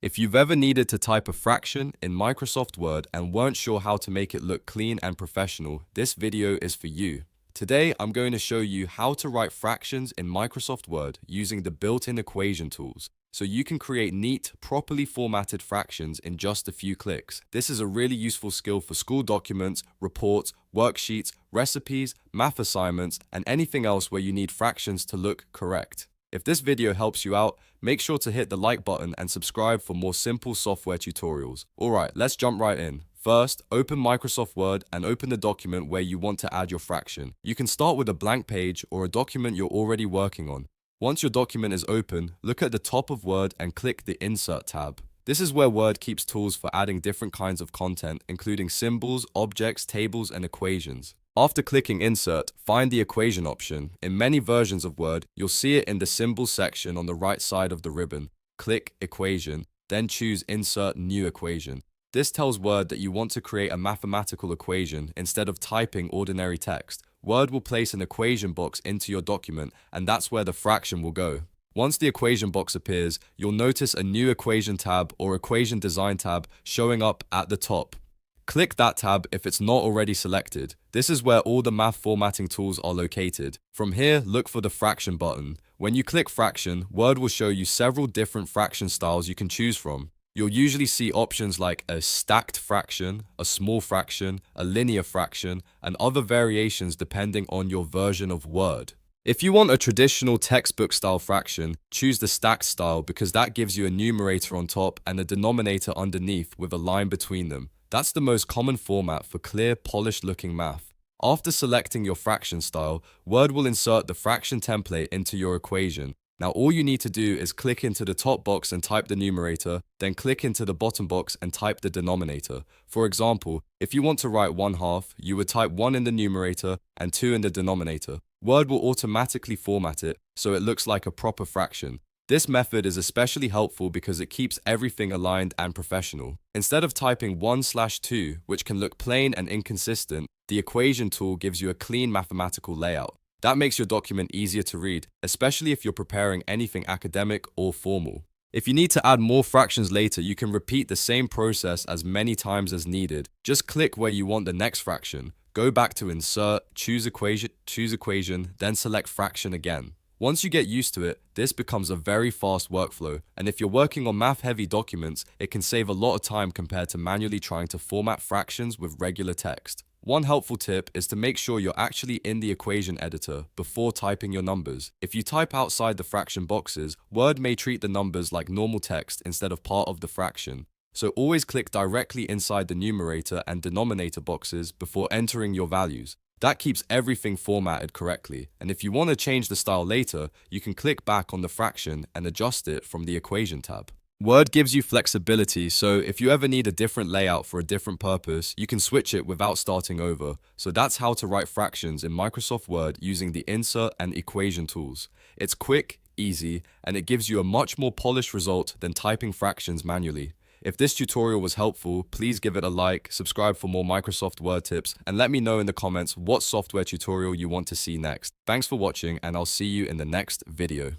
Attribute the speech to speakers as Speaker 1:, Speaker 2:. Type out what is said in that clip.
Speaker 1: If you've ever needed to type a fraction in Microsoft Word and weren't sure how to make it look clean and professional, this video is for you. Today, I'm going to show you how to write fractions in Microsoft Word using the built-in equation tools, so you can create neat, properly formatted fractions in just a few clicks. This is a really useful skill for school documents, reports, worksheets, recipes, math assignments, and anything else where you need fractions to look correct. If this video helps you out, make sure to hit the like button and subscribe for more simple software tutorials. Alright, let's jump right in. First, open Microsoft Word and open the document where you want to add your fraction. You can start with a blank page or a document you're already working on. Once your document is open, look at the top of Word and click the Insert tab. This is where Word keeps tools for adding different kinds of content, including symbols, objects, tables, and equations. After clicking Insert, find the Equation option. In many versions of Word, you'll see it in the Symbols section on the right side of the ribbon. Click Equation, then choose Insert New Equation. This tells Word that you want to create a mathematical equation instead of typing ordinary text. Word will place an equation box into your document, and that's where the fraction will go. Once the equation box appears, you'll notice a new Equation tab or Equation Design tab showing up at the top. Click that tab if it's not already selected. This is where all the math formatting tools are located. From here, look for the Fraction button. When you click Fraction, Word will show you several different fraction styles you can choose from. You'll usually see options like a stacked fraction, a small fraction, a linear fraction, and other variations depending on your version of Word. If you want a traditional textbook style fraction, choose the stacked style because that gives you a numerator on top and a denominator underneath with a line between them. That's the most common format for clear, polished-looking math. After selecting your fraction style, Word will insert the fraction template into your equation. Now all you need to do is click into the top box and type the numerator, then click into the bottom box and type the denominator. For example, if you want to write 1/2, you would type 1 in the numerator and 2 in the denominator. Word will automatically format it so it looks like a proper fraction. This method is especially helpful because it keeps everything aligned and professional. Instead of typing 1/2, which can look plain and inconsistent, the equation tool gives you a clean mathematical layout. That makes your document easier to read, especially if you're preparing anything academic or formal. If you need to add more fractions later, you can repeat the same process as many times as needed. Just click where you want the next fraction, go back to Insert, choose Equation, then select Fraction again. Once you get used to it, this becomes a very fast workflow, and if you're working on math-heavy documents, it can save a lot of time compared to manually trying to format fractions with regular text. One helpful tip is to make sure you're actually in the equation editor before typing your numbers. If you type outside the fraction boxes, Word may treat the numbers like normal text instead of part of the fraction. So always click directly inside the numerator and denominator boxes before entering your values. That keeps everything formatted correctly, and if you want to change the style later, you can click back on the fraction and adjust it from the Equation tab. Word gives you flexibility, so if you ever need a different layout for a different purpose, you can switch it without starting over. So that's how to write fractions in Microsoft Word using the Insert and Equation tools. It's quick, easy, and it gives you a much more polished result than typing fractions manually. If this tutorial was helpful, please give it a like, subscribe for more Microsoft Word tips, and let me know in the comments what software tutorial you want to see next. Thanks for watching, and I'll see you in the next video.